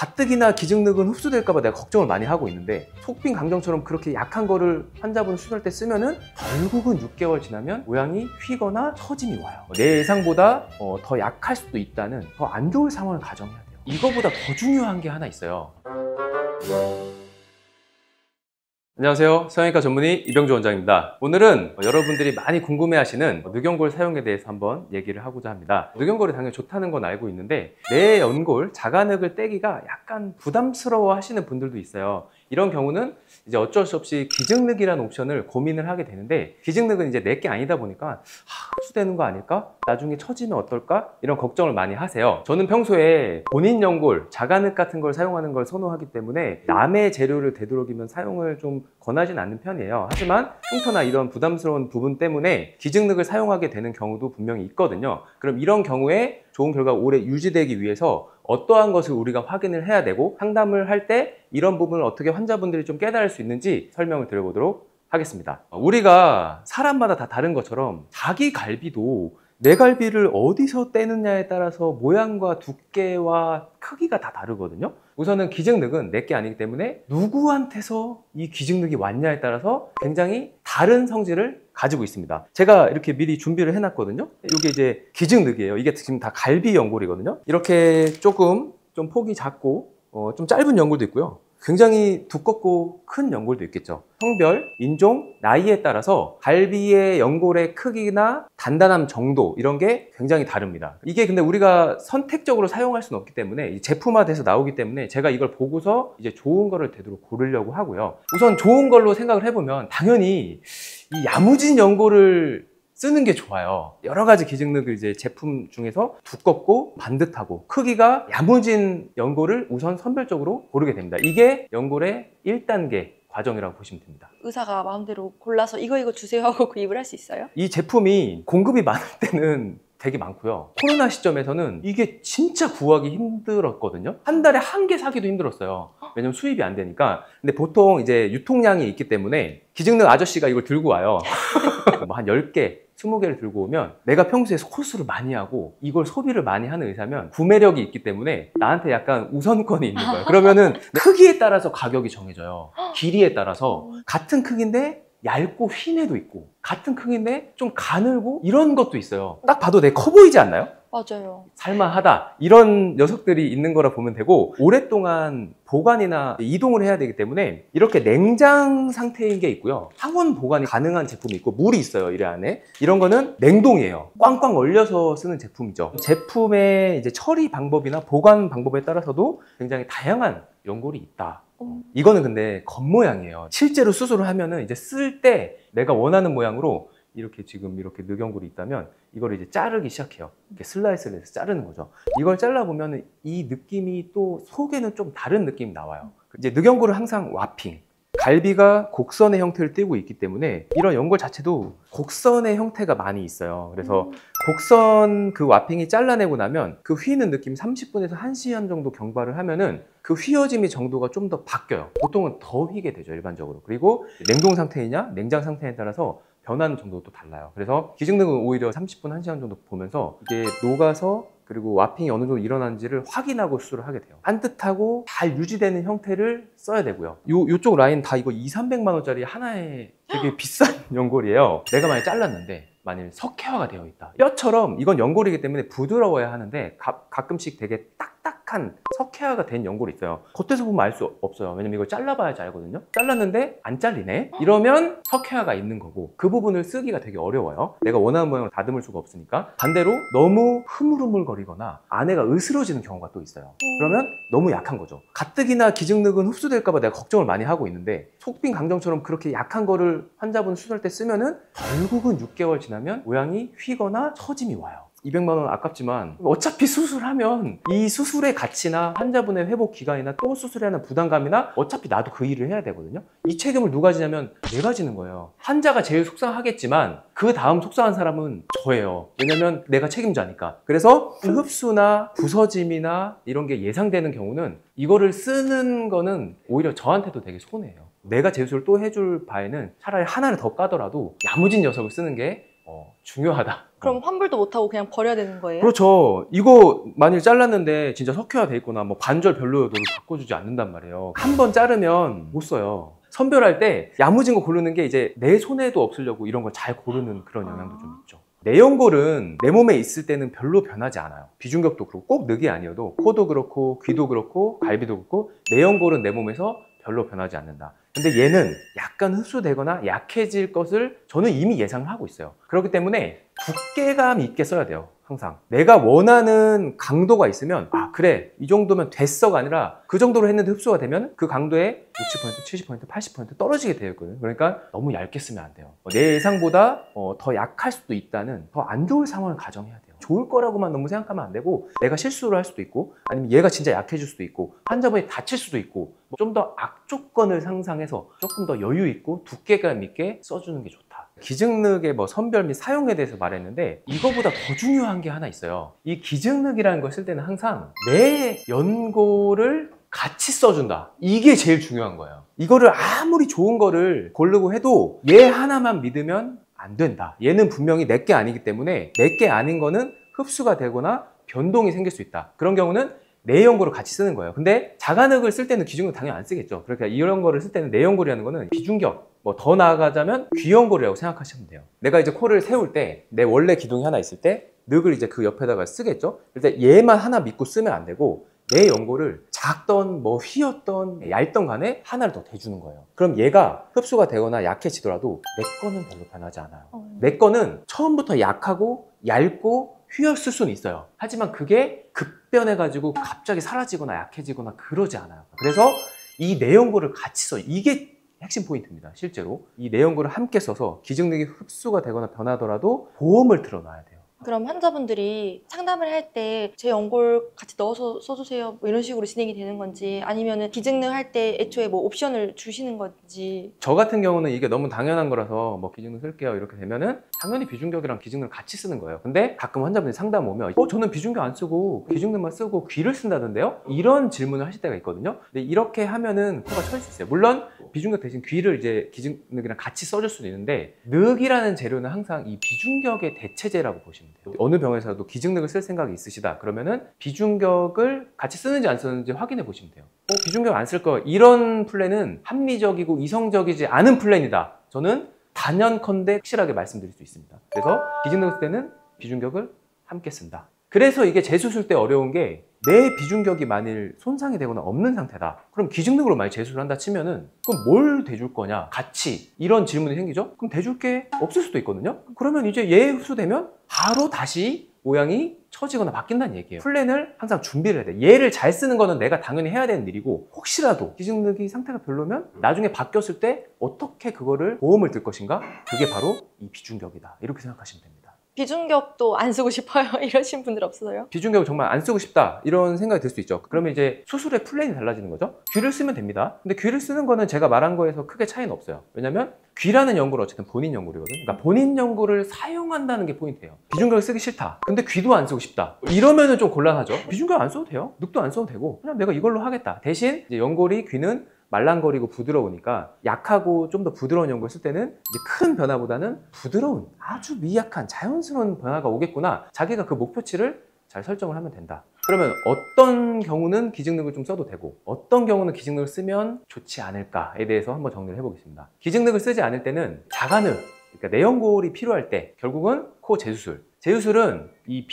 가뜩이나 기증늑은 흡수될까봐 내가 걱정을 많이 하고 있는데, 속빈 강정처럼 그렇게 약한 거를 환자분 수술할 때 쓰면은 결국은 6개월 지나면 모양이 휘거나 처짐이 와요. 내 예상보다 더 약할 수도 있다는 더 안 좋은 상황을 가정해야 돼요. 이거보다 더 중요한 게 하나 있어요. 안녕하세요. 성형외과 전문의 이병조 원장입니다. 오늘은 여러분들이 많이 궁금해하시는 늑연골 사용에 대해서 한번 얘기를 하고자 합니다. 늑연골이 당연히 좋다는 건 알고 있는데, 내 연골, 자가늑을 떼기가 약간 부담스러워 하시는 분들도 있어요. 이런 경우는 이제 어쩔 수 없이 기증늑이라는 옵션을 고민을 하게 되는데, 기증늑은 이제 내게 아니다 보니까 흡수되는 거 아닐까? 나중에 처지면 어떨까? 이런 걱정을 많이 하세요. 저는 평소에 본인 연골, 자가늑 같은 걸 사용하는 걸 선호하기 때문에 남의 재료를 되도록이면 사용을 좀 권하진 않는 편이에요. 하지만 흉터나 이런 부담스러운 부분 때문에 기증늑을 사용하게 되는 경우도 분명히 있거든요. 그럼 이런 경우에 좋은 결과가 오래 유지되기 위해서 어떠한 것을 우리가 확인을 해야 되고, 상담을 할 때 이런 부분을 어떻게 환자분들이 좀 깨달을 수 있는지 설명을 드려보도록 하겠습니다. 우리가 사람마다 다 다른 것처럼 자기 갈비도 내 갈비를 어디서 떼느냐에 따라서 모양과 두께와 크기가 다 다르거든요. 우선은 기증늑은 내게 아니기 때문에 누구한테서 이 기증늑이 왔냐에 따라서 굉장히 다른 성질을 가지고 있습니다. 제가 이렇게 미리 준비를 해놨거든요. 이게 이제 기증늑이에요. 이게 지금 다 갈비 연골이거든요. 이렇게 조금 좀 폭이 작고 좀 짧은 연골도 있고요. 굉장히 두껍고 큰 연골도 있겠죠. 성별, 인종, 나이에 따라서 갈비의 연골의 크기나 단단함 정도, 이런 게 굉장히 다릅니다. 이게 근데 우리가 선택적으로 사용할 수는 없기 때문에 제품화돼서 나오기 때문에 제가 이걸 보고서 이제 좋은 거를 되도록 고르려고 하고요. 우선 좋은 걸로 생각을 해보면 당연히 이 야무진 연골을 쓰는 게 좋아요. 여러 가지 기증늑을 이제 제품 중에서 두껍고 반듯하고 크기가 야무진 연골을 우선 선별적으로 고르게 됩니다. 이게 연골의 1단계 과정이라고 보시면 됩니다. 의사가 마음대로 골라서 이거 주세요 하고 구입을 할 수 있어요? 이 제품이 공급이 많을 때는 되게 많고요. 코로나 시점에서는 이게 진짜 구하기 힘들었거든요. 한 달에 한 개 사기도 힘들었어요. 왜냐면 수입이 안 되니까. 근데 보통 이제 유통량이 있기 때문에 기증늑 아저씨가 이걸 들고 와요. 뭐 한 10개, 20개를 들고 오면, 내가 평소에 코스를 많이 하고 이걸 소비를 많이 하는 의사면 구매력이 있기 때문에 나한테 약간 우선권이 있는 거예요. 그러면은 크기에 따라서 가격이 정해져요. 길이에 따라서. 같은 크기인데 얇고 휜 애도 있고, 같은 크기인데 좀 가늘고, 이런 것도 있어요. 딱 봐도 되게 커 보이지 않나요? 맞아요. 살만하다, 이런 녀석들이 있는 거라 보면 되고, 오랫동안 보관이나 이동을 해야 되기 때문에 이렇게 냉장 상태인 게 있고요, 항온 보관이 가능한 제품이 있고, 물이 있어요 이 안에. 이런 거는 냉동이에요. 꽝꽝 얼려서 쓰는 제품이죠. 제품의 이제 처리 방법이나 보관 방법에 따라서도 굉장히 다양한 연골이 있다. 이거는 근데 겉모양이에요. 실제로 수술을 하면은 이제 쓸 때 내가 원하는 모양으로 이렇게 지금 이렇게 늑연골이 있다면 이걸 이제 자르기 시작해요. 이렇게 슬라이스를 해서 자르는 거죠. 이걸 잘라보면 이 느낌이 또 속에는 좀 다른 느낌이 나와요. 이제 늑연골은 항상 와핑, 갈비가 곡선의 형태를 띠고 있기 때문에 이런 연골 자체도 곡선의 형태가 많이 있어요. 그래서 곡선 그 와핑이 잘라내고 나면 그 휘는 느낌 30분에서 1시간 정도 경과를 하면은 그 휘어짐의 정도가 좀 더 바뀌어요. 보통은 더 휘게 되죠, 일반적으로. 그리고 냉동 상태이냐 냉장 상태에 따라서 변하는 정도도 달라요. 그래서 기증늑은 오히려 30분, 1시간 정도 보면서 이게 녹아서, 그리고 와핑이 어느 정도 일어나는지를 확인하고 수술을 하게 돼요. 반듯하고 잘 유지되는 형태를 써야 되고요. 요쪽 라인 다 이거 200~300만 원짜리 하나에 되게 비싼 연골이에요. 내가 만약에 잘랐는데 만일 석회화가 되어 있다, 뼈처럼 이건 연골이기 때문에 부드러워야 하는데 가끔씩 되게 딱딱한 석회화가 된 연골이 있어요. 겉에서 보면 알 수 없어요. 왜냐면 이걸 잘라봐야지 알거든요. 잘랐는데 안 잘리네? 이러면 석회화가 있는 거고, 그 부분을 쓰기가 되게 어려워요. 내가 원하는 모양으로 다듬을 수가 없으니까. 반대로 너무 흐물흐물거리거나 안에가 으스러지는 경우가 또 있어요. 그러면 너무 약한 거죠. 가뜩이나 기증늑은 흡수될까봐 내가 걱정을 많이 하고 있는데, 속빈 강정처럼 그렇게 약한 거를 환자분 수술할 때 쓰면은 결국은 6개월 지나면 모양이 휘거나 처짐이 와요. 200만 원 아깝지만 어차피 수술하면 이 수술의 가치나 환자분의 회복 기간이나 또 수술해야 하는 부담감이나 어차피 나도 그 일을 해야 되거든요. 이 책임을 누가 지냐면 내가 지는 거예요. 환자가 제일 속상하겠지만 그 다음 속상한 사람은 저예요. 왜냐면 내가 책임자니까. 그래서 흡수나 부서짐이나 이런 게 예상되는 경우는 이거를 쓰는 거는 오히려 저한테도 되게 손해예요. 내가 제수를 또 해줄 바에는 차라리 하나를 더 까더라도 야무진 녀석을 쓰는 게 중요하다. 그럼 환불도 못하고 그냥 버려야 되는 거예요? 그렇죠. 이거 만일 잘랐는데 진짜 석회화 돼 있거나 뭐 반절 별로여도 바꿔주지 않는단 말이에요. 한 번 자르면 못 써요. 선별할 때 야무진 거 고르는 게 이제 내 손에도 없으려고 이런 걸 잘 고르는 그런 영향도 좀 있죠. 내 연골은 내 몸에 있을 때는 별로 변하지 않아요. 비중격도 그렇고 꼭 늑이 아니어도 코도 그렇고 귀도 그렇고 갈비도 그렇고 내 연골은 내 몸에서 별로 변하지 않는다. 근데 얘는 약간 흡수되거나 약해질 것을 저는 이미 예상을 하고 있어요. 그렇기 때문에 두께감 있게 써야 돼요. 항상 내가 원하는 강도가 있으면 그래 이 정도면 됐어가 아니라 그 정도로 했는데 흡수가 되면 그 강도에 60%, 70%, 80% 떨어지게 되어 있거든요. 그러니까 너무 얇게 쓰면 안 돼요. 내 예상보다 더 약할 수도 있다는 더 안 좋을 상황을 가정해야 돼요. 좋을 거라고만 너무 생각하면 안 되고 내가 실수를 할 수도 있고 아니면 얘가 진짜 약해질 수도 있고 환자분이 다칠 수도 있고 좀 더 악조건을 상상해서 조금 더 여유 있고 두께감 있게 써주는 게 좋다. 기증늑의 선별 및 사용에 대해서 말했는데 이거보다 더 중요한 게 하나 있어요. 이 기증늑이라는 걸 쓸 때는 항상 내 연골을 같이 써준다. 이게 제일 중요한 거예요. 이거를 아무리 좋은 거를 고르고 해도 얘 하나만 믿으면 안 된다. 얘는 분명히 내게 아니기 때문에 내게 아닌 거는 흡수가 되거나 변동이 생길 수 있다. 그런 경우는 내 연골을 같이 쓰는 거예요. 근데 자간흙을 쓸 때는 귀중력 당연히 안 쓰겠죠. 그러니까 이런 거를 쓸 때는 내 연골이라는 거는 비중격, 더 나아가자면 귀연골이라고 생각하시면 돼요. 내가 이제 코를 세울 때 내 원래 기둥이 하나 있을 때 늑을 이제 그 옆에다가 쓰겠죠. 그래서 얘만 하나 믿고 쓰면 안 되고 내 연골을 작던 휘었던 얇던 간에 하나를 더 대주는 거예요. 그럼 얘가 흡수가 되거나 약해지더라도 내 거는 별로 변하지 않아요. 내 거는 처음부터 약하고 얇고 휘었을 수는 있어요. 하지만 그게 급변해가지고 갑자기 사라지거나 약해지거나 그러지 않아요. 그래서 이 내연골을 같이 써요. 이게 핵심 포인트입니다. 실제로 이 내연골을 함께 써서 기증력이 흡수가 되거나 변하더라도 보험을 들어놔야 돼요. 그럼 환자분들이 상담을 할 때 제 연골 같이 넣어서 써주세요 이런 식으로 진행이 되는 건지 아니면 기증능 할 때 애초에 옵션을 주시는 건지. 저 같은 경우는 이게 너무 당연한 거라서 기증능 쓸게요 이렇게 되면은 당연히 비중격이랑 기증능을 같이 쓰는 거예요. 근데 가끔 환자분이 상담 오면 저는 비중격 안 쓰고 기증능만 쓰고 귀를 쓴다던데요? 이런 질문을 하실 때가 있거든요. 근데 이렇게 하면은 코가 처질 수 있어요. 물론 비중격 대신 귀를 이제 기증능이랑 같이 써줄 수도 있는데 늑이라는 재료는 항상 이 비중격의 대체제라고 보시면 돼요. 어느 병에서도 기증력을 쓸 생각이 있으시다 그러면은 비중격을 같이 쓰는지 안 쓰는지 확인해 보시면 돼요. 비중격 안 쓸 거 이런 플랜은 합리적이고 이성적이지 않은 플랜이다. 저는 단연컨대 확실하게 말씀드릴 수 있습니다. 그래서 기증력을 쓸 때는 비중격을 함께 쓴다. 그래서 이게 재수술 때 어려운 게 내 비중격이 만일 손상이 되거나 없는 상태다. 그럼 기증력으로 만약 재수술을 한다 치면은 그럼 뭘 대줄 거냐? 같이 이런 질문이 생기죠? 그럼 대줄 게 없을 수도 있거든요? 그러면 이제 얘 흡수되면 바로 다시 모양이 처지거나 바뀐다는 얘기예요. 플랜을 항상 준비를 해야 돼. 얘를 잘 쓰는 거는 내가 당연히 해야 되는 일이고 혹시라도 기증력이 상태가 별로면 나중에 바뀌었을 때 어떻게 그거를 보험을 들 것인가? 그게 바로 이 비중격이다. 이렇게 생각하시면 됩니다. 비중격도 안 쓰고 싶어요 이러신 분들 없어요? 비중격을 정말 안 쓰고 싶다 이런 생각이 들 수 있죠. 그러면 이제 수술의 플랜이 달라지는 거죠. 귀를 쓰면 됩니다. 근데 귀를 쓰는 거는 제가 말한 거에서 크게 차이는 없어요. 왜냐면 귀라는 연골은 어쨌든 본인 연골이거든요. 그러니까 본인 연골을 사용한다는 게 포인트예요. 비중격을 쓰기 싫다. 근데 귀도 안 쓰고 싶다. 이러면은 좀 곤란하죠. 비중격 안 써도 돼요. 늑도 안 써도 되고 그냥 내가 이걸로 하겠다. 대신 이제 연골이 귀는 말랑거리고 부드러우니까 약하고 좀 더 부드러운 연골 쓸 때는 이제 큰 변화보다는 부드러운 아주 미약한 자연스러운 변화가 오겠구나. 자기가 그 목표치를 잘 설정을 하면 된다. 그러면 어떤 경우는 기증력을 좀 써도 되고 어떤 경우는 기증력을 쓰면 좋지 않을까에 대해서 한번 정리를 해보겠습니다. 기증력을 쓰지 않을 때는 자간흙, 그러니까 내연골이 필요할 때 결국은 코 재수술. 재수술은 이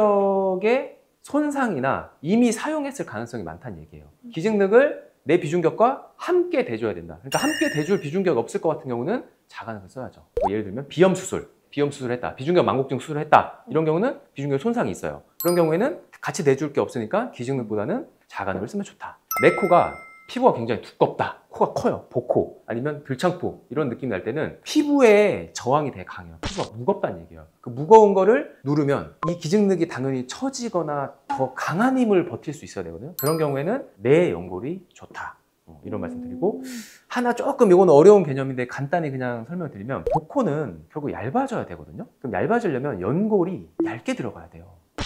비중격의 손상이나 이미 사용했을 가능성이 많다는 얘기예요. 기증력을 내 비중격과 함께 대줘야 된다. 그러니까 함께 대줄 비중격 없을 것 같은 경우는 자간흙을 써야죠. 예를 들면 비염 수술을 했다. 비중격 망곡증 수술을 했다. 이런 경우는 비중격 손상이 있어요. 그런 경우에는 같이 대줄 게 없으니까 기증력보다는 자간흙을 쓰면 좋다. 내 코가 피부가 굉장히 두껍다. 코가 커요. 복코 아니면 들창포 이런 느낌이 날 때는 피부에 저항이 되게 강해요. 피부가 무겁다는 얘기예요. 그 무거운 거를 누르면 이 기증력이 당연히 처지거나 더 강한 힘을 버틸 수 있어야 되거든요. 그런 경우에는 내 연골이 좋다. 이런 말씀 드리고 하나 조금 이거는 어려운 개념인데 간단히 그냥 설명드리면 복코는 결국 얇아져야 되거든요. 그럼 얇아지려면 연골이 얇게 들어가야 돼요.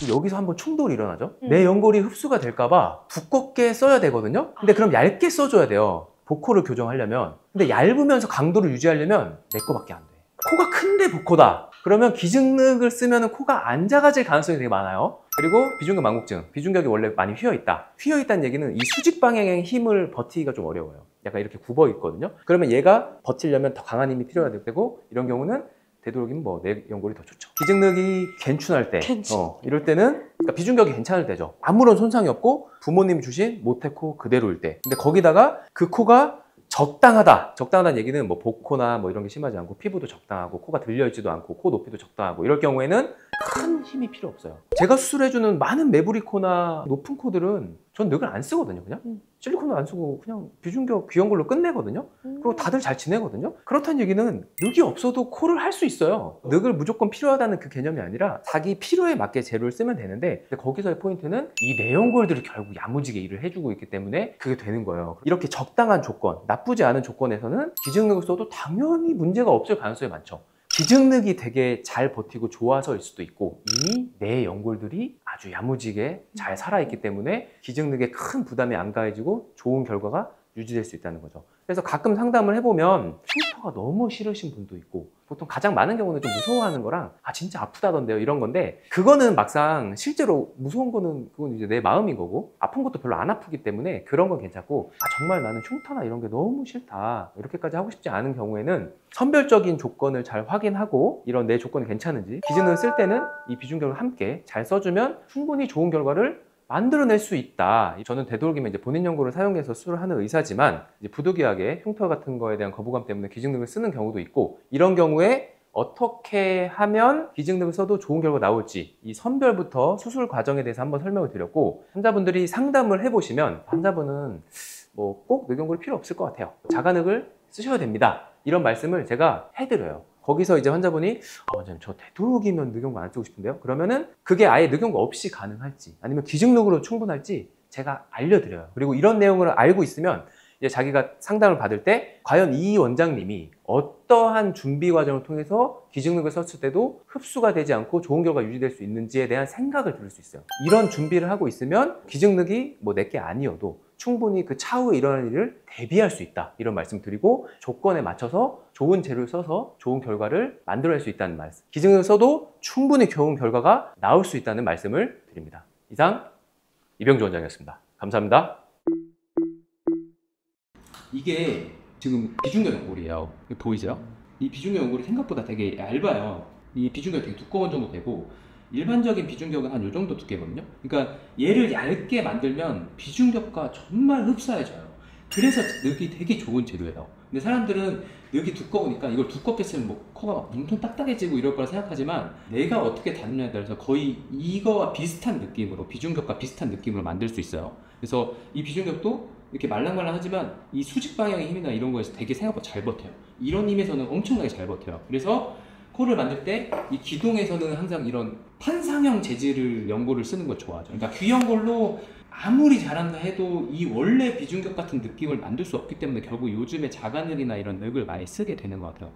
여기서 한번 충돌이 일어나죠. 내 연골이 흡수가 될까봐 두껍게 써야 되거든요. 근데 그럼 얇게 써줘야 돼요. 복코를 교정하려면. 근데 얇으면서 강도를 유지하려면 내 거밖에 안 돼. 코가 큰데 복코다. 그러면 기증늑을 쓰면 코가 안 작아질 가능성이 되게 많아요. 그리고 비중격 만곡증, 비중격이 원래 많이 휘어있다. 휘어있다는 얘기는 이 수직 방향의 힘을 버티기가 좀 어려워요. 약간 이렇게 굽어 있거든요. 그러면 얘가 버티려면 더 강한 힘이 필요가 되고, 이런 경우는 되도록이면 뭐 내연골이 더 좋죠. 기증늑이 괜춘할 때, 이럴 때는 그러니까 비중격이 괜찮을 때죠. 아무런 손상이 없고 부모님이 주신 모태코 그대로일 때. 근데 거기다가 그 코가 적당하다. 적당하다는 얘기는 뭐 복코나 뭐 이런 게 심하지 않고 피부도 적당하고 코가 들려있지도 않고 코 높이도 적당하고 이럴 경우에는 큰 힘이 필요 없어요. 제가 수술해주는 많은 매부리 코나 높은 코들은 전 늑을 안 쓰거든요. 그냥 실리콘도 안 쓰고 그냥 비중격 귀여운 걸로 끝내거든요. 그리고 다들 잘 지내거든요. 그렇다는 얘기는 늑이 없어도 코를 할 수 있어요. 늑을 무조건 필요하다는 그 개념이 아니라 자기 필요에 맞게 재료를 쓰면 되는데, 거기서의 포인트는 이 내연골들이 결국 야무지게 일을 해주고 있기 때문에 그게 되는 거예요. 이렇게 적당한 조건, 나쁘지 않은 조건에서는 기증늑을 써도 당연히 문제가 없을 가능성이 많죠. 기증늑이 되게 잘 버티고 좋아서일 수도 있고, 이미 내 연골들이 아주 야무지게 잘 살아있기 때문에 기증늑에 큰 부담이 안 가해지고 좋은 결과가 유지될 수 있다는 거죠. 그래서 가끔 상담을 해보면 흉터가 너무 싫으신 분도 있고, 보통 가장 많은 경우는 좀 무서워하는 거랑 진짜 아프다던데요 이런 건데, 그거는 막상 실제로 무서운 거는 그건 이제 내 마음인 거고, 아픈 것도 별로 안 아프기 때문에 그런 건 괜찮고, 정말 나는 흉터나 이런 게 너무 싫다 이렇게까지 하고 싶지 않은 경우에는 선별적인 조건을 잘 확인하고, 이런 내 조건이 괜찮은지, 기증을 쓸 때는 이 비중격을 함께 잘 써주면 충분히 좋은 결과를 만들어낼 수 있다. 저는 되도록이면 이제 본인 연고를 사용해서 수술을 하는 의사지만, 이제 부득이하게 흉터 같은 거에 대한 거부감 때문에 기증늑을 쓰는 경우도 있고, 이런 경우에 어떻게 하면 기증늑을 써도 좋은 결과가 나올지, 이 선별부터 수술 과정에 대해서 한번 설명을 드렸고, 환자분들이 상담을 해보시면 환자분은 뭐 꼭 늑연골이 필요 없을 것 같아요. 자가늑을 쓰셔야 됩니다. 이런 말씀을 제가 해드려요. 거기서 이제 환자분이 원장님 저 되도록이면 늑연골 안 쓰고 싶은데요. 그러면은 그게 아예 늑연골 없이 가능할지, 아니면 기증늑으로 충분할지 제가 알려드려요. 그리고 이런 내용을 알고 있으면 이제 자기가 상담을 받을 때 과연 이 원장님이 어떠한 준비 과정을 통해서 기증늑을 썼을 때도 흡수가 되지 않고 좋은 결과가 유지될 수 있는지에 대한 생각을 들을 수 있어요. 이런 준비를 하고 있으면 기증늑이 뭐 내게 아니어도 충분히 그 차후에 일어날 일을 대비할 수 있다, 이런 말씀 드리고, 조건에 맞춰서 좋은 재료를 써서 좋은 결과를 만들어낼 수 있다는 말씀, 기증을 써도 충분히 좋은 결과가 나올 수 있다는 말씀을 드립니다. 이상 이병주 원장이었습니다. 감사합니다. 이게 지금 비중격 연골이에요. 보이세요? 이 비중격 연골이 생각보다 되게 얇아요. 이 비중격이 되게 두꺼운 정도 되고, 일반적인 비중격은 한 이 정도 두께거든요. 그러니까 얘를 얇게 만들면 비중격과 정말 흡사해져요. 그래서 늑이 되게 좋은 재료예요. 근데 사람들은 늑이 두꺼우니까 이걸 두껍게 쓰면 뭐 코가 막 엄청 딱딱해지고 이럴 거라 생각하지만, 내가 어떻게 다루냐에 따라서 거의 이거와 비슷한 느낌으로, 비중격과 비슷한 느낌으로 만들 수 있어요. 그래서 이 비중격도 이렇게 말랑말랑하지만 이 수직 방향의 힘이나 이런 거에서 되게 생각보다 잘 버텨요. 이런 힘에서는 엄청나게 잘 버텨요. 그래서 코를 만들 때 이 기둥에서는 항상 이런 판상형 재질을 연골을 쓰는 걸 좋아하죠. 그러니까 귀연골로 아무리 잘한다 해도 이 원래 비중격 같은 느낌을 만들 수 없기 때문에 결국 요즘에 자가늑이나 이런 늑을 많이 쓰게 되는 것 같아요.